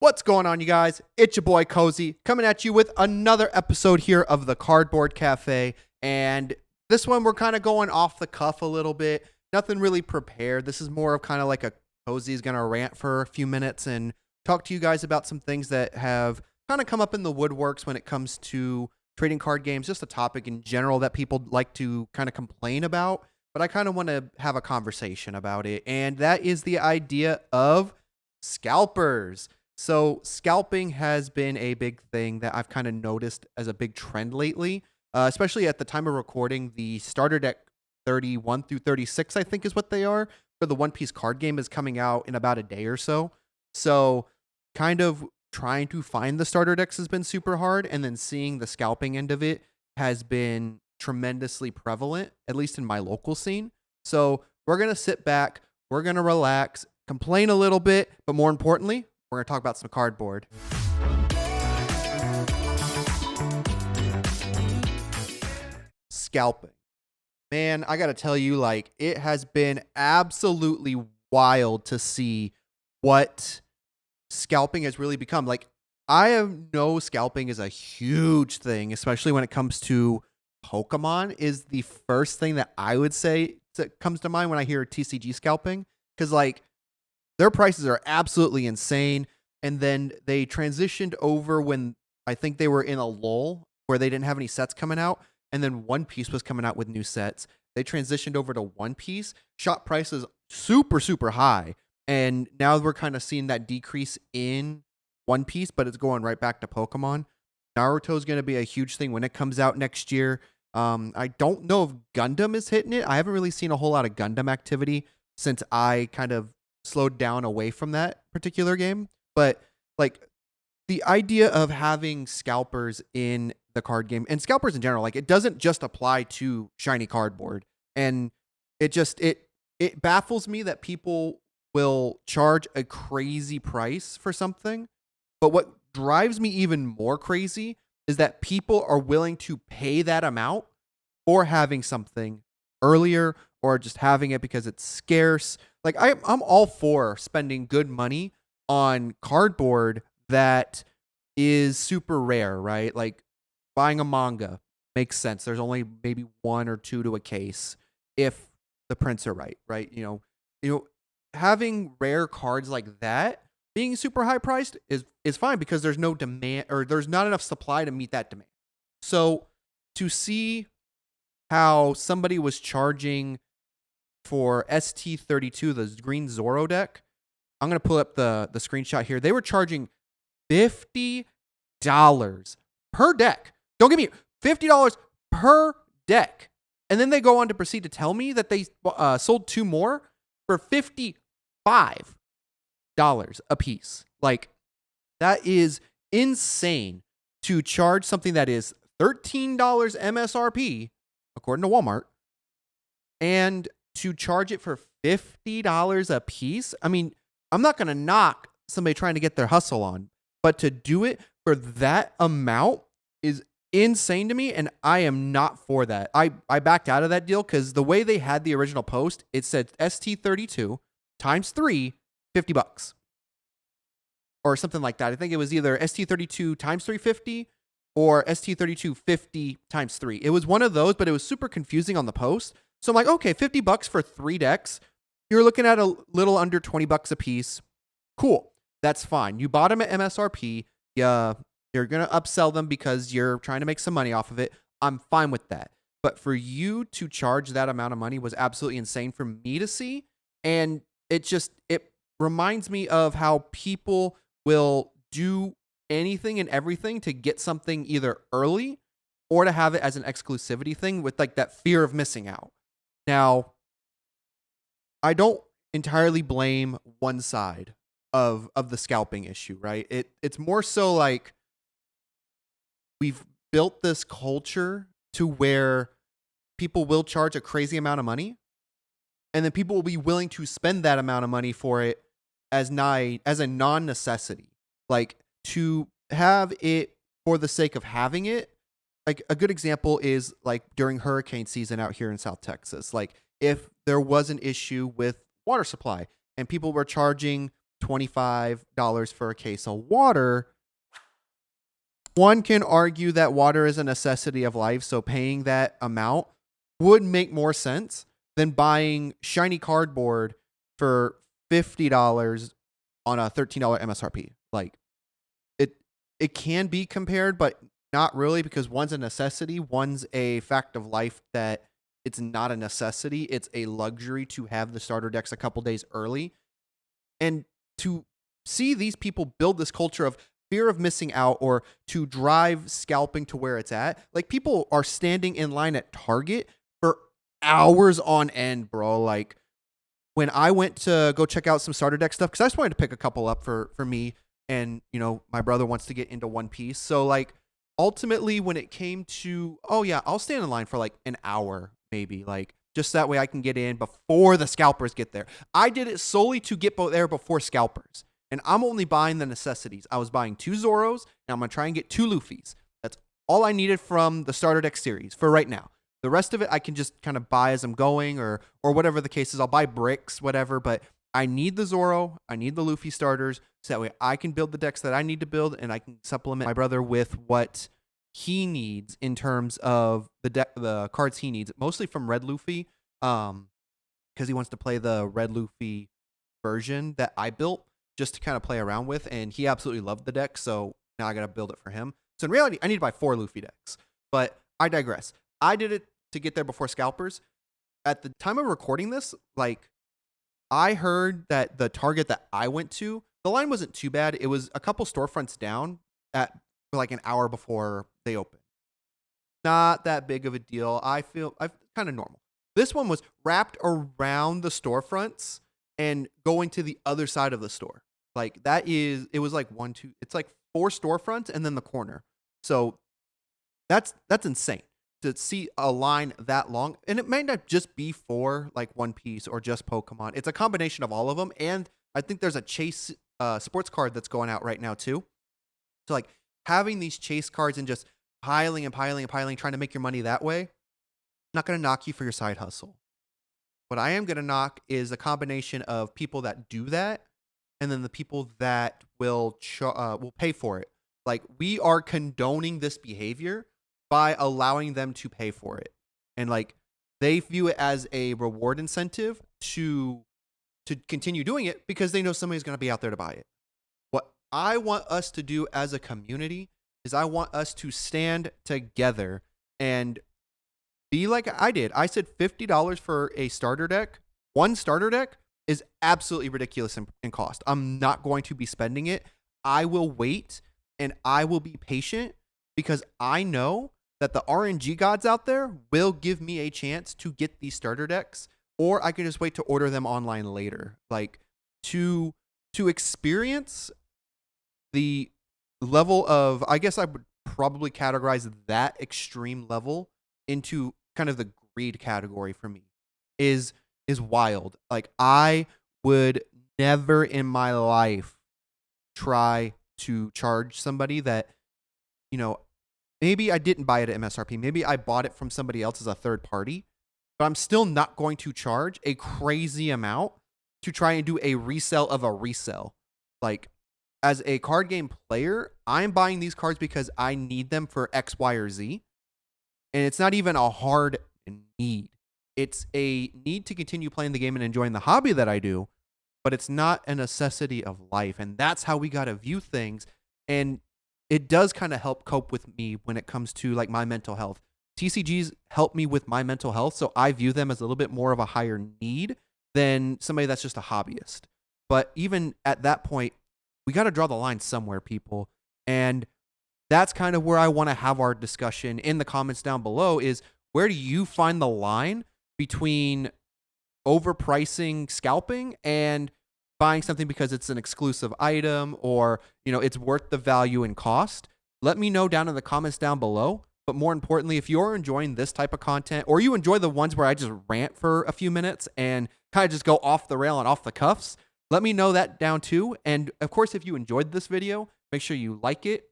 What's going on, you guys? It's your boy Cozy coming at you with another episode here of the Cardboard Cafe. And this one, we're kind of going off the cuff a little bit. Nothing really prepared. This is more of kind of like a Cozy's going to rant for a few minutes and talk to you guys about some things that have kind of come up in the woodworks when it comes to trading card games, just a topic in general that people like to kind of complain about. But I kind of want to have a conversation about it. And that is the idea of scalpers. So scalping has been a big thing that I've kind of noticed as a big trend lately, especially at the time of recording. The starter deck 31 through 36, I think is what they are, for the One Piece card game is coming out in about a day or so. So kind of trying to find the starter decks has been super hard, and then seeing the scalping end of it has been tremendously prevalent, at least in my local scene. So we're going to sit back, we're going to relax, complain a little bit, but more importantly, we're going to talk about some cardboard. Scalping. Man, I got to tell you, like, it has been absolutely wild to see what scalping has really become. Like, I know scalping is a huge thing, especially when it comes to Pokemon, is the first thing that I would say that comes to mind when I hear TCG scalping. Because, like, their prices are absolutely insane. And then they transitioned over when I think they were in a lull where they didn't have any sets coming out. And then One Piece was coming out with new sets. They transitioned over to One Piece. Shop prices super, super high. And now we're kind of seeing that decrease in One Piece, but it's going right back to Pokemon. Naruto is going to be a huge thing when it comes out next year. I don't know if Gundam is hitting it. I haven't really seen a whole lot of Gundam activity since I kind of slowed down away from that particular game. But like the idea of having scalpers in the card game and scalpers in general, like it doesn't just apply to shiny cardboard. And it baffles me that people will charge a crazy price for something. But what drives me even more crazy is that people are willing to pay that amount for having something earlier or just having it because it's scarce. Like I'm all for spending good money on cardboard that is super rare, right? Like buying a manga makes sense. There's only maybe one or two to a case if the prints are right? Having rare cards like that being super high priced is fine because there's no demand or there's not enough supply to meet that demand. So to see how somebody was charging for ST32, the green Zoro deck, I'm going to pull up the screenshot here. They were charging $50 per deck. Don't get me $50 per deck. And then they go on to proceed to tell me that they sold two more for $55 a piece. Like, that is insane to charge something that is $13 MSRP, according to Walmart, and to charge it for $50 a piece. I mean, I'm not going to knock somebody trying to get their hustle on, but to do it for that amount is insane to me, and I am not for that. I backed out of that deal because the way they had the original post, it said ST32 times 3, $50. Or something like that. I think it was either ST32 times 350 or ST32 50 times 3. It was one of those, but it was super confusing on the post. So I'm like, okay, $50 for 3 decks. You're looking at a little under $20 a piece. Cool. That's fine. You bought them at MSRP. Yeah, you're going to upsell them because you're trying to make some money off of it. I'm fine with that. But for you to charge that amount of money was absolutely insane for me to see. And it reminds me of how people will do anything and everything to get something either early or to have it as an exclusivity thing with like that fear of missing out. Now, I don't entirely blame one side of the scalping issue, right? It's more so like we've built this culture to where people will charge a crazy amount of money, and then people will be willing to spend that amount of money for it as a non-necessity. Like, to have it for the sake of having it. Like, a good example is like during hurricane season out here in South Texas. Like, if there was an issue with water supply and people were charging $25 for a case of water, one can argue that water is a necessity of life, so paying that amount would make more sense than buying shiny cardboard for $50 on a $13 MSRP. Like it can be compared, but not really, because one's a necessity, one's a fact of life that it's not a necessity. It's a luxury to have the starter decks a couple days early. And to see these people build this culture of fear of missing out, or to drive scalping to where it's at. Like, people are standing in line at Target for hours on end, bro. Like, when I went to go check out some starter deck stuff, because I just wanted to pick a couple up for me, and my brother wants to get into One Piece. So like, ultimately when it came to, oh yeah, I'll stand in line for like an hour maybe, like just that way I can get in before the scalpers get there. I did it solely to get there before scalpers. And I'm only buying the necessities. I was buying 2 Zoros, and I'm going to try and get 2 Luffys. That's all I needed from the starter deck series for right now. The rest of it I can just kind of buy as I'm going, or whatever the case is. I'll buy bricks, whatever, but I need the Zoro, I need the Luffy starters, so that way I can build the decks that I need to build, and I can supplement my brother with what he needs in terms of the cards he needs, mostly from Red Luffy, because he wants to play the Red Luffy version that I built just to kind of play around with, and he absolutely loved the deck, so now I got to build it for him. So in reality, I need to buy 4 Luffy decks, but I digress. I did it to get there before scalpers. At the time of recording this, like, I heard that the Target that I went to, the line wasn't too bad. It was a couple storefronts down for like an hour before they opened. Not that big of a deal. I feel kind of normal. This one was wrapped around the storefronts and going to the other side of the store. Like, it was like it's like 4 storefronts and then the corner. So that's insane to see a line that long. And it might not just be for like One Piece or just Pokemon. It's a combination of all of them. And I think there's a Chase sports card that's going out right now too. So like, having these Chase cards and just piling and piling and piling, trying to make your money that way, not going to knock you for your side hustle. What I am going to knock is a combination of people that do that, and then the people that will pay for it. Like, we are condoning this behavior by allowing them to pay for it. And like, they view it as a reward incentive to continue doing it because they know somebody's going to be out there to buy it. What I want us to do as a community is I want us to stand together and be like I did. I said $50 for a starter deck. One starter deck is absolutely ridiculous in cost. I'm not going to be spending it. I will wait and I will be patient, because I know that the RNG gods out there will give me a chance to get these starter decks, or I can just wait to order them online later. Like, to experience the level of, I guess I would probably categorize that extreme level into kind of the greed category for me, is wild. Like, I would never in my life try to charge somebody that, maybe I didn't buy it at MSRP. Maybe I bought it from somebody else as a third party, but I'm still not going to charge a crazy amount to try and do a resell of a resell. Like, as a card game player, I'm buying these cards because I need them for X, Y, or Z. And it's not even a hard need. It's a need to continue playing the game and enjoying the hobby that I do, but it's not a necessity of life. And that's how we got to view things. And it does kind of help cope with me when it comes to like my mental health. TCGs help me with my mental health, so I view them as a little bit more of a higher need than somebody that's just a hobbyist. But even at that point, we got to draw the line somewhere, people. And that's kind of where I want to have our discussion in the comments down below, is where do you find the line between overpricing scalping and buying something because it's an exclusive item, or it's worth the value and cost? Let me know down in the comments down below. But more importantly, if you're enjoying this type of content, or you enjoy the ones where I just rant for a few minutes and kind of just go off the rail and off the cuffs, let me know that down too. And of course, if you enjoyed this video, make sure you like it,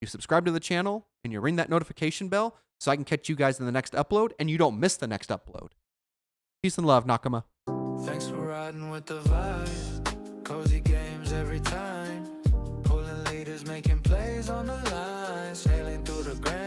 you subscribe to the channel, and you ring that notification bell so I can catch you guys in the next upload and you don't miss the next upload. Peace and love, Nakama. Thanks for riding with the vibe. Cozy game. every time. Pulling leaders, making plays on the line. Sailing through the grand